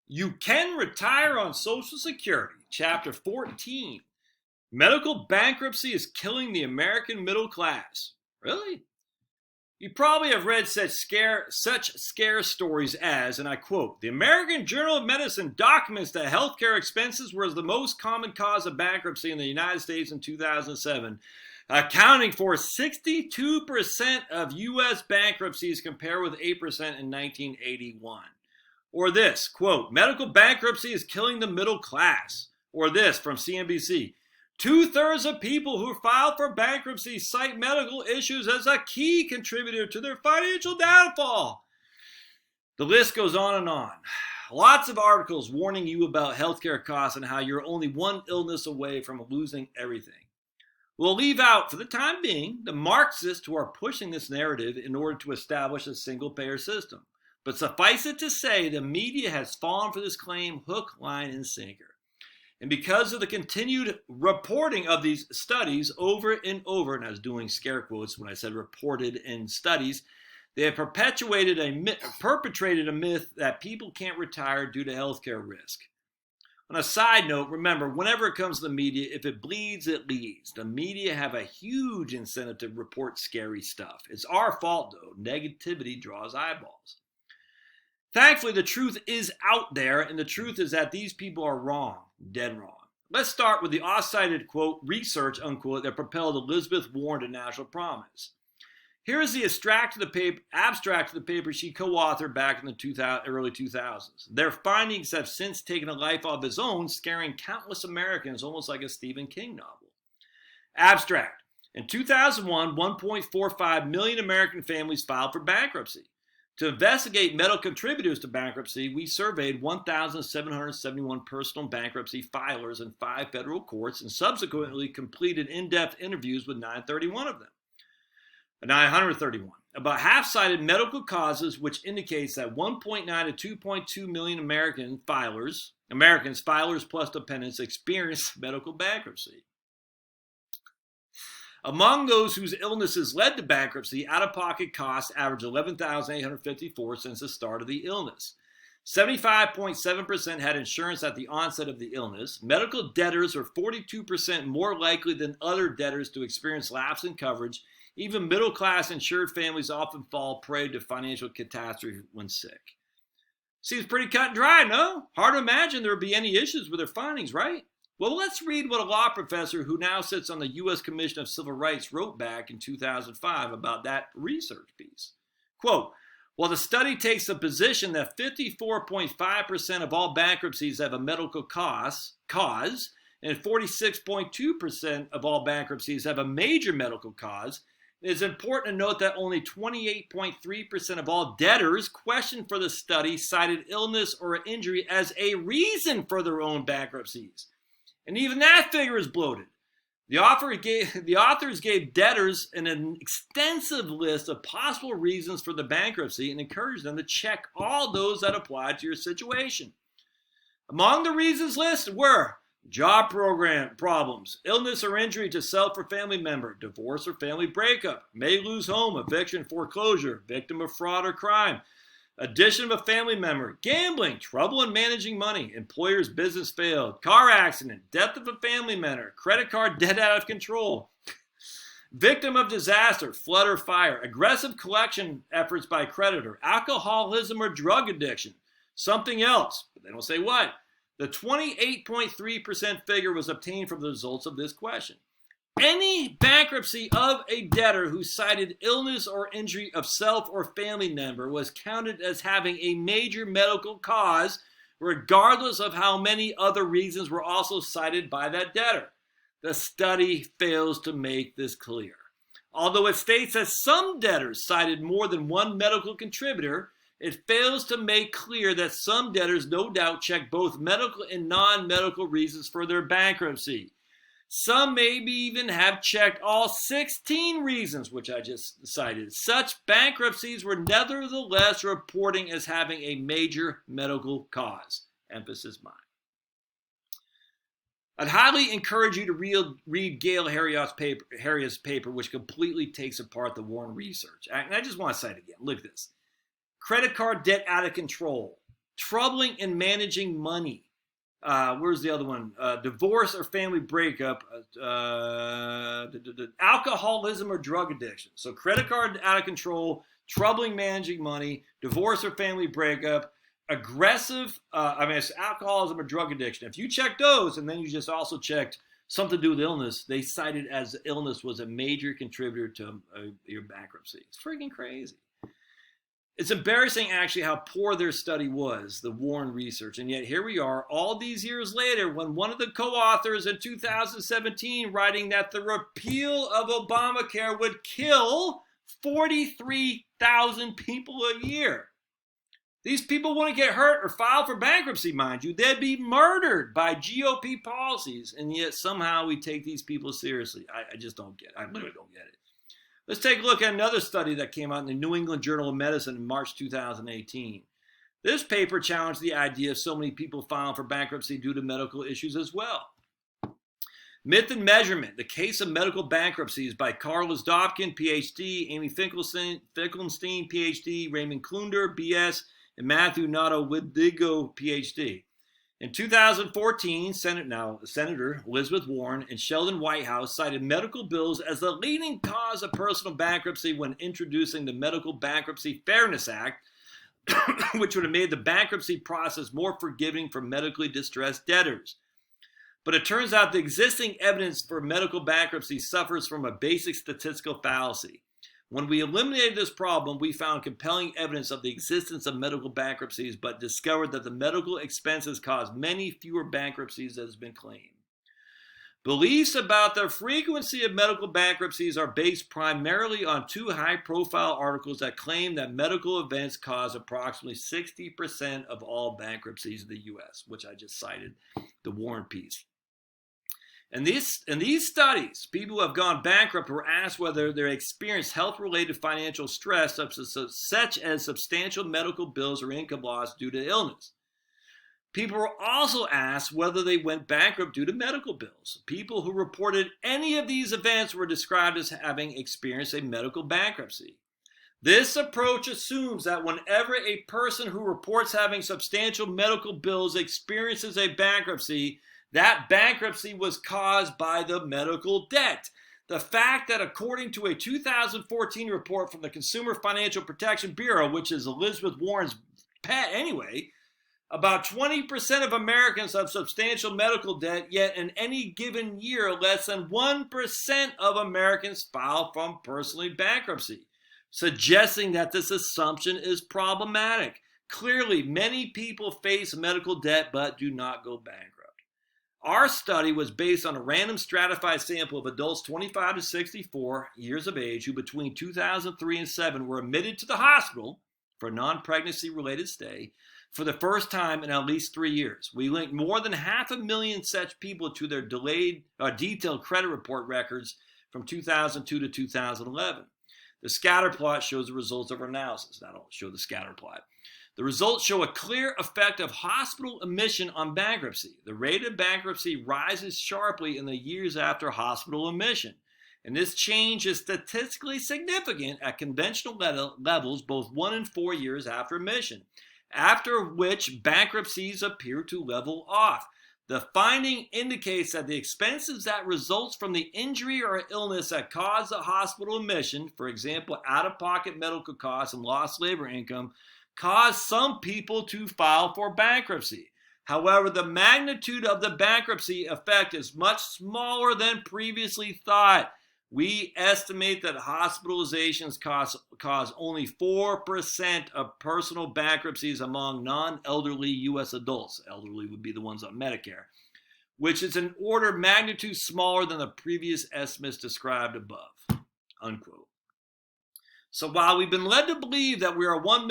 You can retire on Social Security, Chapter 14. Medical bankruptcy is killing the American middle class. Really? You probably have read such scare stories as, and I quote, the American Journal of Medicine documents that healthcare expenses were the most common cause of bankruptcy in the United States in 2007, accounting for 62% of U.S. bankruptcies compared with 8% in 1981. Or this, quote, medical bankruptcy is killing the middle class. Or this from CNBC, 2/3 of people who file for bankruptcy cite medical issues as a key contributor to their financial downfall. The list goes on and on. Lots of articles warning you about healthcare costs and how you're only one illness away from losing everything. We'll leave out, for the time being, the Marxists who are pushing this narrative in order to establish a single-payer system. But suffice it to say, the media has fallen for this claim hook, line, and sinker. And because of the continued reporting of these studies over and over, and I was doing scare quotes when I said reported in studies, they have perpetrated a myth that people can't retire due to healthcare risk. On a side note, remember, whenever it comes to the media, if it bleeds, it leads. The media have a huge incentive to report scary stuff. It's our fault, though. Negativity draws eyeballs. Thankfully, the truth is out there, and the truth is that these people are wrong, dead wrong. Let's start with the oft-cited, quote, research, unquote, that propelled Elizabeth Warren to national prominence. Here is the abstract of the paper she co-authored back in the early 2000s. Their findings have since taken a life of its own, scaring countless Americans almost like a Stephen King novel. Abstract. In 2001, 1.45 million American families filed for bankruptcy. To investigate medical contributors to bankruptcy, we surveyed 1,771 personal bankruptcy filers in 5 federal courts and subsequently completed in-depth interviews with 931 of them. 931. About half cited medical causes, which indicates that 1.9 to 2.2 million Americans, filers plus dependents, experienced medical bankruptcy. Among those whose illnesses led to bankruptcy, out-of-pocket costs averaged $11,854 since the start of the illness. 75.7% had insurance at the onset of the illness. Medical debtors are 42% more likely than other debtors to experience lapse in coverage. Even middle-class insured families often fall prey to financial catastrophe when sick. Seems pretty cut and dry, no? Hard to imagine there would be any issues with their findings, right? Well, let's read what a law professor who now sits on the U.S. Commission of Civil Rights wrote back in 2005 about that research piece. Quote, while the study takes the position that 54.5% of all bankruptcies have a medical cause, and 46.2% of all bankruptcies have a major medical cause, it is important to note that only 28.3% of all debtors questioned for the study cited illness or injury as a reason for their own bankruptcies. And even that figure is bloated. The authors gave debtors an extensive list of possible reasons for the bankruptcy and encouraged them to check all those that applied to your situation. Among the reasons listed were job program problems, illness or injury to self or family member, divorce or family breakup, may lose home, eviction, foreclosure, victim of fraud or crime, addition of a family member, gambling, trouble in managing money, employer's business failed, car accident, death of a family member, credit card debt out of control, victim of disaster, flood or fire, aggressive collection efforts by creditor, alcoholism or drug addiction, something else, but they don't say what. The 28.3% figure was obtained from the results of this question. Any bankruptcy of a debtor who cited illness or injury of self or family member was counted as having a major medical cause, regardless of how many other reasons were also cited by that debtor. The study fails to make this clear. Although it states that some debtors cited more than one medical contributor, it fails to make clear that some debtors no doubt checked both medical and non-medical reasons for their bankruptcy. Some maybe even have checked all 16 reasons, which I just cited. Such bankruptcies were nevertheless reporting as having a major medical cause. Emphasis mine. I'd highly encourage you to read Gail Heriot's paper, which completely takes apart the Warren research. And I just want to cite it again. Look at this. Credit card debt out of control. troubling in managing money. Where's the other one? Divorce or family breakup, alcoholism or drug addiction. So credit card out of control, troubling managing money, divorce or family breakup, aggressive, it's alcoholism or drug addiction. If you check those and then you just also checked something to do with illness, they cited as illness was a major contributor to your bankruptcy. It's freaking crazy. It's embarrassing, actually, how poor their study was, the Warren research. And yet here we are, all these years later, when one of the co-authors in 2017 writing that the repeal of Obamacare would kill 43,000 people a year. These people wouldn't get hurt or file for bankruptcy, mind you. They'd be murdered by GOP policies. And yet somehow we take these people seriously. I just don't get it. I literally don't get it. Let's take a look at another study that came out in the New England Journal of Medicine in March 2018. This paper challenged the idea of so many people filing for bankruptcy due to medical issues as well. Myth and Measurement, the Case of Medical Bankruptcies by Carlos Dobkin, PhD, Amy Finkelstein, PhD, Raymond Klunder, BS, and Matthew Nato-Widigo, PhD. In 2014, Senator Elizabeth Warren and Sheldon Whitehouse cited medical bills as the leading cause of personal bankruptcy when introducing the Medical Bankruptcy Fairness Act, which would have made the bankruptcy process more forgiving for medically distressed debtors. But it turns out the existing evidence for medical bankruptcy suffers from a basic statistical fallacy. When we eliminated this problem, we found compelling evidence of the existence of medical bankruptcies, but discovered that the medical expenses cause many fewer bankruptcies as has been claimed. Beliefs about the frequency of medical bankruptcies are based primarily on two high-profile articles that claim that medical events cause approximately 60% of all bankruptcies in the U.S., which I just cited, the Warren piece. In these studies, people who have gone bankrupt were asked whether they experienced health-related financial stress such as substantial medical bills or income loss due to illness. People were also asked whether they went bankrupt due to medical bills. People who reported any of these events were described as having experienced a medical bankruptcy. This approach assumes that whenever a person who reports having substantial medical bills experiences a bankruptcy, that bankruptcy was caused by the medical debt. The fact that according to a 2014 report from the Consumer Financial Protection Bureau, which is Elizabeth Warren's pet anyway, about 20% of Americans have substantial medical debt, yet in any given year, less than 1% of Americans file from personal bankruptcy, suggesting that this assumption is problematic. Clearly, many people face medical debt but do not go bankrupt. Our study was based on a random stratified sample of adults 25 to 64 years of age who between 2003 and 2007 were admitted to the hospital for a non-pregnancy related stay for the first time in at least 3 years. We linked more than 500,000 such people to their detailed credit report records from 2002 to 2011. The scatter plot shows the results of our analysis. That'll show the scatter plot. The results show a clear effect of hospital admission on bankruptcy. The rate of bankruptcy rises sharply in the years after hospital admission. And this change is statistically significant at conventional levels both 1 and 4 years after admission, after which bankruptcies appear to level off. The finding indicates that the expenses that results from the injury or illness that caused the hospital admission, for example, out-of-pocket medical costs and lost labor income, cause some people to file for bankruptcy. However, the magnitude of the bankruptcy effect is much smaller than previously thought. We estimate that hospitalizations cause only 4% of personal bankruptcies among non-elderly U.S. adults. Elderly would be the ones on Medicare, which is an order of magnitude smaller than the previous estimates described above, unquote. So while we've been led to believe that we are one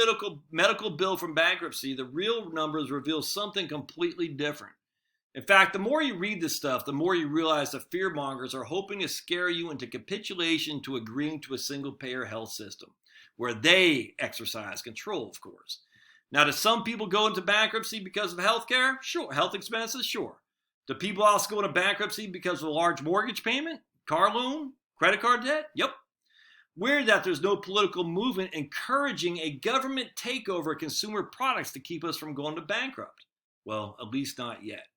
medical bill from bankruptcy, the real numbers reveal something completely different. In fact, the more you read this stuff, the more you realize the fearmongers are hoping to scare you into capitulation to agreeing to a single-payer health system, where they exercise control, of course. Now, do some people go into bankruptcy because of health care? Sure. Health expenses? Sure. Do people also go into bankruptcy because of a large mortgage payment, car loan, credit card debt? Yep. Weird that there's no political movement encouraging a government takeover of consumer products to keep us from going to bankrupt. Well, at least not yet.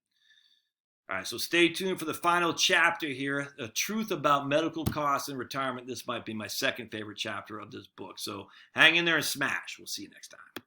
All right, so stay tuned for the final chapter here, The Truth About Medical Costs and Retirement. This might be my second favorite chapter of this book. So hang in there and smash. We'll see you next time.